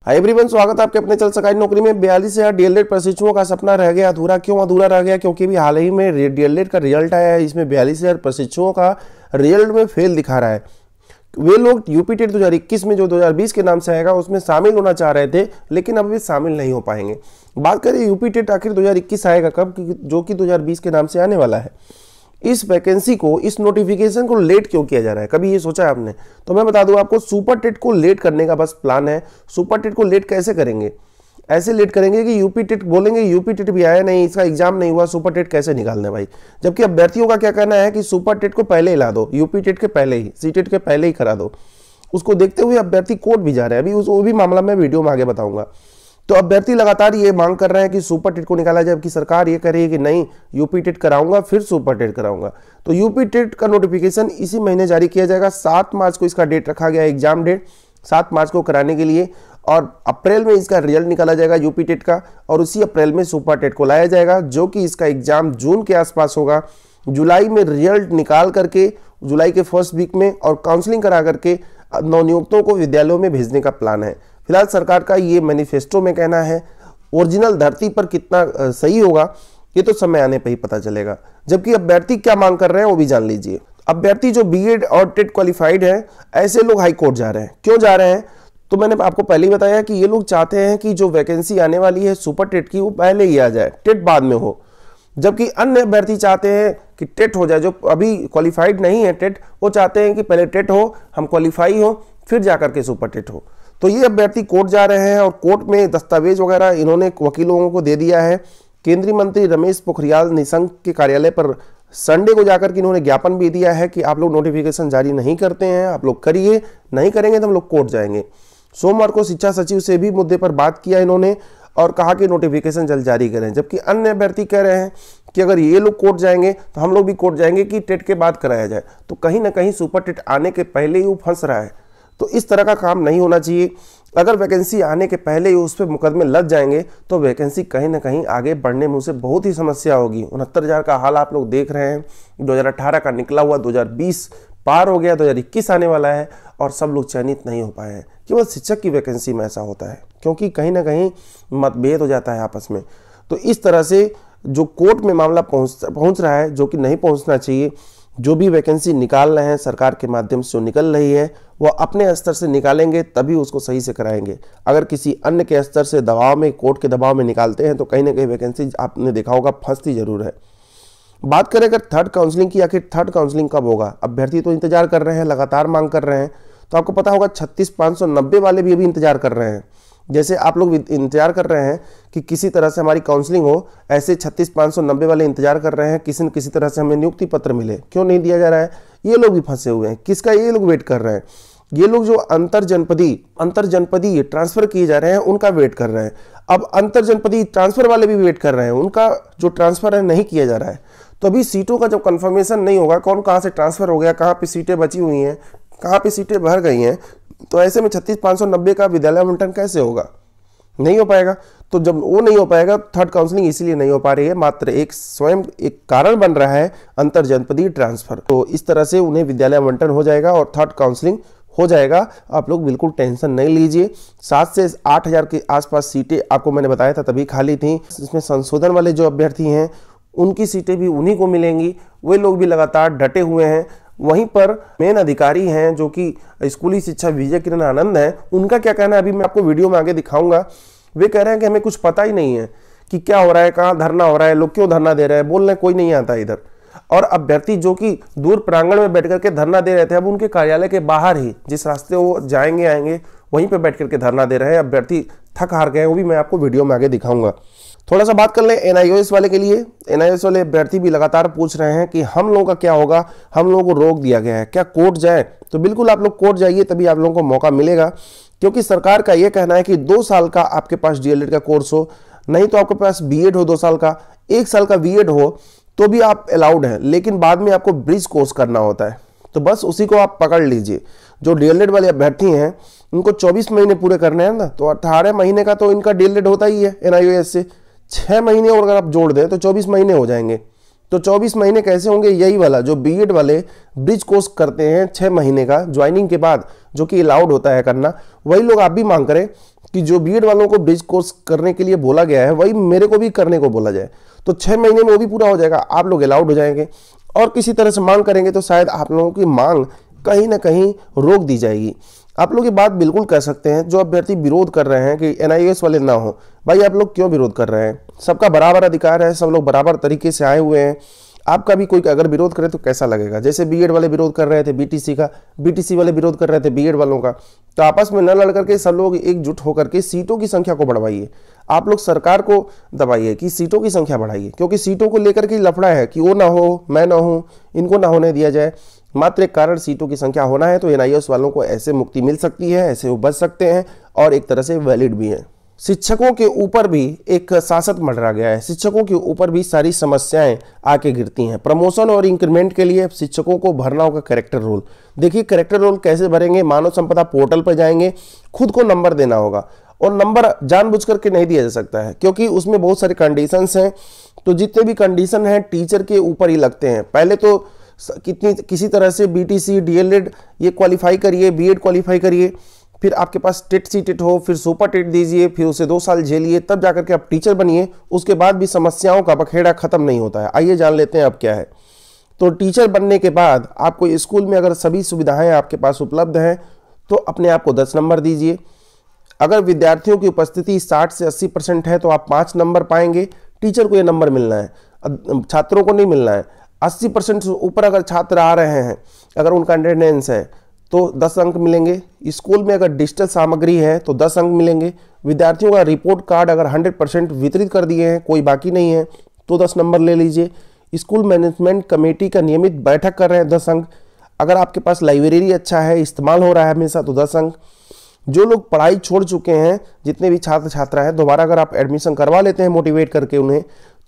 Hi everyone, स्वागत है आपके अपने चल सरकारी नौकरी में। 42,000 डीएलएड प्रशिक्षुओं का सपना रह गया अधूरा। क्यों अधूरा रह गया? क्योंकि भी हाल ही में डीएलएड का रिजल्ट आया है। इसमें 42,000 प्रशिक्षुओं का रिजल्ट में फेल दिखा रहा है। वे लोग यूपी टेट 2021 में जो 2020 के नाम से आएगा उसमें शामिल होना चाह रहे थे, लेकिन अब वे शामिल नहीं हो पाएंगे। बात करें यूपी टेट आखिर 2021 आएगा कब, जो कि 2020 के नाम से आने वाला है। इस वैकेंसी को, इस नोटिफिकेशन को लेट क्यों किया जा रहा है, कभी ये सोचा है आपने? तो मैं बता दूं आपको, सुपर टेट को लेट करने का बस प्लान है। सुपर टेट को लेट कैसे करेंगे? ऐसे लेट करेंगे कि यूपी टेट बोलेंगे यूपी टेट भी आया नहीं, इसका एग्जाम नहीं हुआ, सुपर टेट कैसे निकालना भाई। जबकि अभ्यर्थियों का क्या कहना है कि सुपर टेट को पहले हिला दो, यूपी टेट के पहले ही, सी टेट के पहले ही करा दो। उसको देखते हुए अभ्यर्थी कोर्ट भी जा रहे हैं। अभी वो भी मामला मैं वीडियो में आगे बताऊंगा। तो अभ्यर्थी लगातार ये मांग कर रहे हैं कि सुपर टेट को निकाला जाए, जबकि सरकार ये कह रही है कि नहीं, यूपी टेट कराऊंगा फिर सुपर टेट कराऊंगा। तो यूपी टेट का नोटिफिकेशन इसी महीने जारी किया जाएगा। 7 मार्च को इसका डेट रखा गया, एग्जाम डेट 7 मार्च को कराने के लिए, और अप्रैल में इसका रिजल्ट निकाला जाएगा यूपी टेट का, और उसी अप्रैल में सुपर टेट को लाया जाएगा, जो कि इसका एग्जाम जून के आसपास होगा। जुलाई में रिजल्ट निकाल करके, जुलाई के फर्स्ट वीक में, और काउंसलिंग करा करके नवनियुक्तों को विद्यालयों में भेजने का प्लान है। फिलहाल सरकार का ये मैनिफेस्टो में कहना है। ओरिजिनल धरती पर कितना सही होगा ये तो समय आने पर ही पता चलेगा। जबकि अभ्यर्थी क्या मांग कर रहे हैं वो भी जान लीजिए। अभ्यर्थी जो बीएड और टेट क्वालिफाइड है, ऐसे लोग हाई कोर्ट जा रहे हैं। क्यों जा रहे हैं? तो मैंने आपको पहले ही बताया कि ये लोग चाहते हैं कि जो वैकेंसी आने वाली है सुपर टेट की, वो पहले ही आ जाए, टेट बाद में हो। जबकि अन्य अभ्यर्थी चाहते हैं कि टेट हो जाए। जो अभी क्वालिफाइड नहीं है टेट, वो चाहते हैं कि पहले टेट हो, हम क्वालिफाई हो, फिर जाकर के सुपर टेट हो। तो ये अभ्यर्थी कोर्ट जा रहे हैं, और कोर्ट में दस्तावेज वगैरह इन्होंने वकीलों को दे दिया है। केंद्रीय मंत्री रमेश पोखरियाल निशंक के कार्यालय पर संडे को जाकर के इन्होंने ज्ञापन भी दिया है कि आप लोग नोटिफिकेशन जारी नहीं करते हैं, आप लोग करिए, नहीं करेंगे तो हम लोग कोर्ट जाएंगे। सोमवार को शिक्षा सचिव से भी मुद्दे पर बात किया इन्होंने, और कहा कि नोटिफिकेशन जल्द जारी करें। जबकि अन्य अभ्यर्थी कह रहे हैं कि अगर ये लोग कोर्ट जाएंगे तो हम लोग भी कोर्ट जाएंगे कि टेट के बाद कराया जाए। तो कहीं ना कहीं सुपर टेट आने के पहले ही वो फंस रहा है। तो इस तरह का काम नहीं होना चाहिए। अगर वैकेंसी आने के पहले ही उस पर मुकदमे लग जाएंगे तो वैकेंसी कहीं ना कहीं आगे बढ़ने में उसे बहुत ही समस्या होगी। 69,000 का हाल आप लोग देख रहे हैं। 2018 का निकला हुआ 2020 पार हो गया, 2021 आने वाला है, और सब लोग चयनित नहीं हो पाए हैं। केवल शिक्षक की वैकेंसी में ऐसा होता है, क्योंकि कहीं ना कहीं मतभेद हो जाता है आपस में। तो इस तरह से जो कोर्ट में मामला पहुंच रहा है, जो कि नहीं पहुंचना चाहिए। जो भी वैकेंसी निकाल रहे हैं सरकार के माध्यम से, जो निकल रही है, वो अपने स्तर से निकालेंगे तभी उसको सही से कराएंगे। अगर किसी अन्य के स्तर से दबाव में, कोर्ट के दबाव में निकालते हैं तो कहीं ना कहीं वैकेंसी आपने देखा होगा फंसती जरूर है। बात करें अगर थर्ड काउंसलिंग की, आखिर थर्ड काउंसलिंग कब होगा? अभ्यर्थी तो इंतजार कर रहे हैं, लगातार मांग कर रहे हैं। तो आपको पता होगा 36,590 वाले भी अभी इंतजार कर रहे हैं। जैसे आप लोग इंतजार कर रहे हैं कि किसी तरह से हमारी काउंसलिंग हो, ऐसे 36,590 वाले इंतजार कर रहे हैं किसी न किसी तरह से हमें नियुक्ति पत्र मिले। क्यों नहीं दिया जा रहा है? ये लोग भी फंसे हुए हैं। किसका? ये लोग वेट कर रहे हैं। ये लोग जो अंतर जनपदी ट्रांसफर किए जा रहे हैं उनका वेट कर रहे हैं। अब अंतर जनपदी ट्रांसफर वाले भी वेट कर रहे हैं, उनका जो ट्रांसफर है नहीं किया जा रहा है। तो अभी सीटों का जब कंफर्मेशन नहीं होगा, कौन कहाँ से ट्रांसफर हो गया, कहाँ पे सीटें बची हुई हैं, कहाँ पे सीटें भर गई हैं, तो ऐसे में 36,590 का विद्यालय आवंटन कैसे होगा? नहीं हो पाएगा। तो जब वो नहीं हो पाएगा, थर्ड काउंसलिंग इसीलिए नहीं हो पा रही है, मात्र एक स्वयं एक कारण बन रहा है अंतर जनपदीय ट्रांसफर। तो इस तरह से उन्हें विद्यालय आवंटन हो जाएगा और थर्ड काउंसलिंग हो जाएगा। आप लोग बिल्कुल टेंशन नहीं लीजिए। 7 से 8,000 के आसपास सीटें आपको मैंने बताया था तभी खाली थी। इसमें संशोधन वाले जो अभ्यर्थी हैं उनकी सीटें भी उन्हीं को मिलेंगी। वे लोग भी लगातार डटे हुए हैं। वहीं पर मेन अधिकारी हैं जो कि स्कूली शिक्षा विजय किरण आनंद हैं, उनका क्या कहना है अभी मैं आपको वीडियो में आगे दिखाऊंगा। वे कह रहे हैं कि हमें कुछ पता ही नहीं है कि क्या हो रहा है, कहाँ धरना हो रहा है, लोग क्यों धरना दे रहे हैं, बोल रहे कोई नहीं आता इधर। और अभ्यर्थी जो कि दूर प्रांगण में बैठ करके धरना दे रहे थे, अब उनके कार्यालय के बाहर ही, जिस रास्ते वो जाएंगे आएंगे वहीं पर बैठ करके धरना दे रहे हैं। अभ्यर्थी थक हार गए, वो भी मैं आपको वीडियो में आगे दिखाऊंगा। थोड़ा सा बात कर लें एनआईओएस वाले के लिए। एनआईओएस वाले अभ्यर्थी भी लगातार पूछ रहे हैं कि हम लोगों का क्या होगा, हम लोगों को रोक दिया गया है, क्या कोर्ट जाए? तो बिल्कुल आप लोग कोर्ट जाइए, तभी आप लोगों को मौका मिलेगा। क्योंकि सरकार का ये कहना है कि 2 साल का आपके पास डीएलएड का कोर्स हो, नहीं तो आपके पास बीएड हो 2 साल का, 1 साल का बीएड हो तो भी आप अलाउड हैं, लेकिन बाद में आपको ब्रिज कोर्स करना होता है। तो बस उसी को आप पकड़ लीजिए। जो डीएलएड वाले अभ्यर्थी हैं उनको 24 महीने पूरे करने हैं ना, तो 18 महीने का तो इनका डीएलएड होता ही है एनआईओएस से। 6 महीने और अगर आप जोड़ दें तो 24 महीने हो जाएंगे। तो 24 महीने कैसे होंगे? यही वाला जो बीएड वाले ब्रिज कोर्स करते हैं 6 महीने का ज्वाइनिंग के बाद, जो कि अलाउड होता है करना, वही लोग आप भी मांग करें कि जो बीएड वालों को ब्रिज कोर्स करने के लिए बोला गया है वही मेरे को भी करने को बोला जाए, तो 6 महीने में वो भी पूरा हो जाएगा, आप लोग अलाउड हो जाएंगे। और किसी तरह से मांग करेंगे तो शायद आप लोगों की मांग कहीं ना कहीं रोक दी जाएगी। आप लोग ये बात बिल्कुल कह सकते हैं, जो अभ्यर्थी विरोध कर रहे हैं कि एनआईएएस वाले ना हो, भाई आप लोग क्यों विरोध कर रहे हैं? सबका बराबर अधिकार है, सब लोग बराबर तरीके से आए हुए हैं। आपका भी कोई अगर विरोध करे तो कैसा लगेगा? जैसे बीएड वाले विरोध कर रहे थे बीटीसी का, बीटीसी वाले विरोध कर रहे थे बीएड वालों का, तो आपस में न लड़ करके सब लोग एकजुट होकर के सीटों की संख्या को बढ़वाइए। आप लोग सरकार को दबाइए कि सीटों की संख्या बढ़ाइए, क्योंकि सीटों को लेकर के लफड़ा है कि वो ना हो, मैं ना हूँ, इनको ना होने दिया जाए। मात्र एक कारण सीटों की संख्या होना है, तो एनआईएएस वालों को ऐसे मुक्ति मिल सकती है, ऐसे वो बच सकते हैं और एक तरह से वैलिड भी है। शिक्षकों के ऊपर भी एक शासक मंडरा गया है, शिक्षकों के ऊपर भी सारी समस्याएं आके गिरती हैं। प्रमोशन और इंक्रीमेंट के लिए शिक्षकों को भरना होगा कैरेक्टर रोल। देखिए कैरेक्टर रोल कैसे भरेंगे? मानव संपदा पोर्टल पर जाएंगे, खुद को नंबर देना होगा, और नंबर जानबूझ करके नहीं दिया जा सकता है क्योंकि उसमें बहुत सारे कंडीशंस हैं। तो जितने भी कंडीशन हैं टीचर के ऊपर ही लगते हैं। पहले तो किसी तरह से बीटीसी, डीएलएड ये क्वालिफाई करिए, बीएड क्वालिफाई करिए, फिर आपके पास टेट सीटेट हो, फिर सुपर टेट दीजिए, फिर उसे 2 साल झेलिए, तब जाकर के आप टीचर बनिए। उसके बाद भी समस्याओं का बखेड़ा खत्म नहीं होता है। आइए जान लेते हैं अब क्या है। तो टीचर बनने के बाद आपको स्कूल में अगर सभी सुविधाएं आपके पास उपलब्ध हैं तो अपने आप को 10 नंबर दीजिए। अगर विद्यार्थियों की उपस्थिति 60 से 80% है तो आप 5 नंबर पाएंगे। टीचर को ये नंबर मिलना है, छात्रों को नहीं मिलना है। 80% से ऊपर अगर छात्र आ रहे हैं, अगर उनका अटेंडेंस है तो 10 अंक मिलेंगे। स्कूल में अगर डिजिटल सामग्री है तो 10 अंक मिलेंगे। विद्यार्थियों का रिपोर्ट कार्ड अगर 100% वितरित कर दिए हैं, कोई बाकी नहीं है, तो 10 नंबर ले लीजिए। स्कूल मैनेजमेंट कमेटी का नियमित बैठक कर रहे हैं, 10 अंक। अगर आपके पास लाइब्रेरी अच्छा है, इस्तेमाल हो रहा है हमेशा, तो 10 अंक। जो लोग पढ़ाई छोड़ चुके हैं, जितने भी छात्र छात्रा हैं, दोबारा अगर आप एडमिशन करवा लेते हैं मोटिवेट करके उन्हें,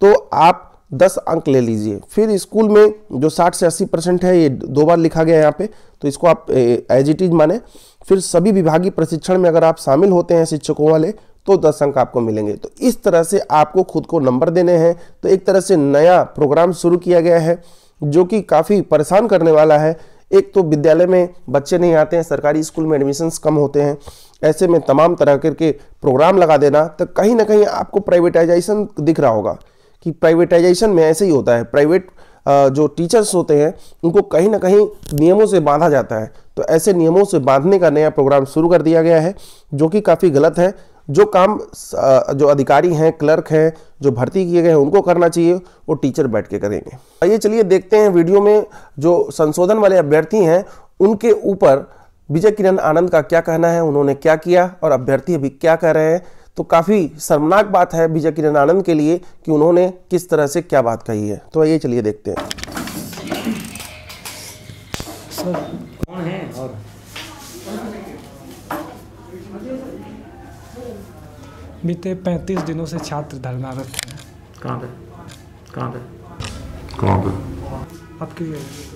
तो आप 10 अंक ले लीजिए। फिर स्कूल में जो 60 से 80% है, ये 2 बार लिखा गया है यहाँ पे, तो इसको आप एज इट इज माने। फिर सभी विभागीय प्रशिक्षण में अगर आप शामिल होते हैं शिक्षकों वाले, तो 10 अंक आपको मिलेंगे। तो इस तरह से आपको खुद को नंबर देने हैं। तो एक तरह से नया प्रोग्राम शुरू किया गया है जो कि काफ़ी परेशान करने वाला है। एक तो विद्यालय में बच्चे नहीं आते हैं, सरकारी स्कूल में एडमिशन्स कम होते हैं, ऐसे में तमाम तरह के प्रोग्राम लगा देना, तो कहीं ना कहीं आपको प्राइवेटाइजेशन दिख रहा होगा कि प्राइवेटाइजेशन में ऐसे ही होता है। प्राइवेट जो टीचर्स होते हैं उनको कहीं ना कहीं नियमों से बांधा जाता है, तो ऐसे नियमों से बांधने का नया प्रोग्राम शुरू कर दिया गया है जो कि काफ़ी गलत है। जो काम जो अधिकारी हैं, क्लर्क हैं, जो भर्ती किए गए हैं, उनको करना चाहिए, वो टीचर बैठ के करेंगे। आइए चलिए देखते हैं वीडियो में जो संशोधन वाले अभ्यर्थी हैं उनके ऊपर विजय किरण आनंद का क्या कहना है, उन्होंने क्या किया और अभ्यर्थी अभी क्या कह रहे हैं। तो काफ़ी शर्मनाक बात है विजय किरण आनंद के लिए कि उन्होंने किस तरह से क्या बात कही है। तो आइए चलिए देखते हैं। सर कौन है? और बीते 35 दिनों से छात्र धरनारत हैं। कहाँ पे? कहाँ पे? कहाँ पे? आपके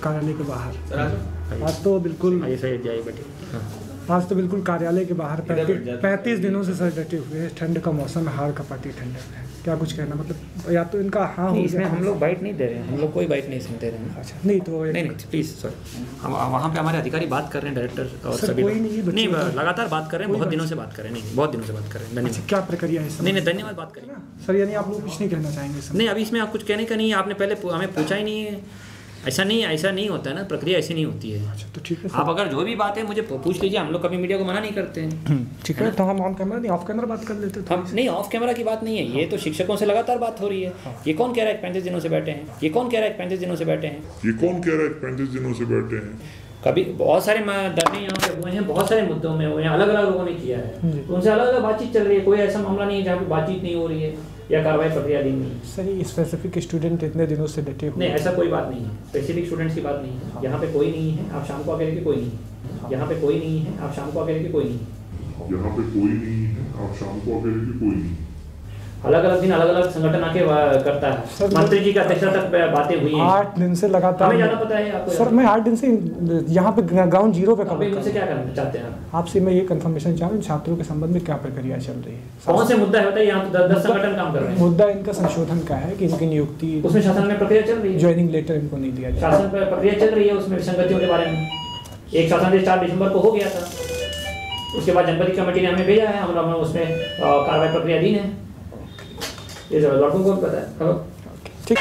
कार्यालय के बाहर। आज तो बिल्कुल आइए सही जाइए बैठिए। हाँ। आज तो बिल्कुल कार्यालय के बाहर 35 दिनों से सर डटे हुए हैं। ठंड का मौसम है, हाड़ कपाटी ठंड है। क्या कुछ कहना, मतलब या तो इनका हाँ हो, इसमें हम लोग बाइट नहीं दे रहे हैं, हम लोग कोई बाइट नहीं इसमें दे रहे हैं। अच्छा नहीं तो नहीं प्लीज़ सॉरी, हम वहाँ पे हमारे अधिकारी बात कर रहे हैं, डायरेक्टर और सर, सभी कोई लोग नहीं, लगातार बात कर रहे हैं, बहुत दिनों से बात कर रहे हैं। नहीं बहुत दिनों से बात कर रहे हैं। धन्यवाद। क्या प्रक्रिया है? नहीं धन्यवाद, बात करें सर। यानी आप लोग कुछ नहीं कहना चाहेंगे सर? नहीं, अभी इसमें आप कुछ कहने का नहीं है, आपने पहले हमें पूछा ही नहीं है। ऐसा नहीं होता है ना, प्रक्रिया ऐसी नहीं होती है। अच्छा तो ठीक है, आप अगर जो भी बात है मुझे पूछ लीजिए, हम लोग कभी मीडिया को मना नहीं करते हैं। ठीक है, तो हम ऑन कैमरा नहीं ऑफ कैमरा बात कर लेते थे। हम नहीं, ऑफ कैमरा की बात नहीं है, ये तो शिक्षकों से लगातार बात हो रही है। ये कौन कह रहा है 35 दिनों से बैठे हैं? ये कौन कह रहा है 35 दिनों से बैठे हैं? ये कौन कह रहा है 35 दिनों से बैठे हैं? कभी बहुत सारे धरने यहाँ पे हुए हैं, बहुत सारे मुद्दों में हुए हैं, अलग अलग लोगों ने किया है, तो उनसे अलग अलग बातचीत चल रही है। कोई ऐसा मामला नहीं है जहाँ पे बातचीत नहीं हो रही है या कार्रवाई प्रक्रिया नहीं है। सर ये स्पेसिफिक स्टूडेंट इतने दिनों से डटे हुए? नहीं, ऐसा कोई बात नहीं है, स्पेसिफिक स्टूडेंट्स की बात नहीं है। यहाँ पे कोई नहीं है, आप शाम को आकर के कोई नहीं है। यहाँ पे कोई नहीं है, आप शाम को आकर के कोई नहीं है। यहाँ पे कोई नहीं है, आप शाम को आकर के कोई नहीं। अलग अलग दिन अलग अलग संगठन आके करता है। मंत्री जी का अध्यक्षता तक बातें हुई हैं। 8 दिन से लगातार। हमें ज़्यादा पता है आपको। सर मैं 8 दिन से यहाँ पे ग्राउंड जीरो पे अभी मुझसे क्या करना चाहते हैं आपसे? मैं ये कंफर्मेशन चाह रहा हूँ छात्रों के संबंध में क्या प्रक्रिया चल रही है। कौन से मुद्दा है बताइए? यहाँ तो 10 संगठन काम कर रहे हैं। मुद्दा इनका संशोधन का है कि इनकी नियुक्ति, उसमें शासन में प्रक्रिया चल रही है। ज्वाइनिंग लेटर इनको नहीं दिया जाए। शासन पर प्रक्रिया चल रही है, उसमें विसंगतियों के बारे में। एक शासन 4 दिसंबर को हो गया था, उसके बाद जनपद की कमेटी ने हमें भेजा है, हम उसमें कार्रवाई प्रक्रियाधीन है। ये लड़कों को पता है। ठीक।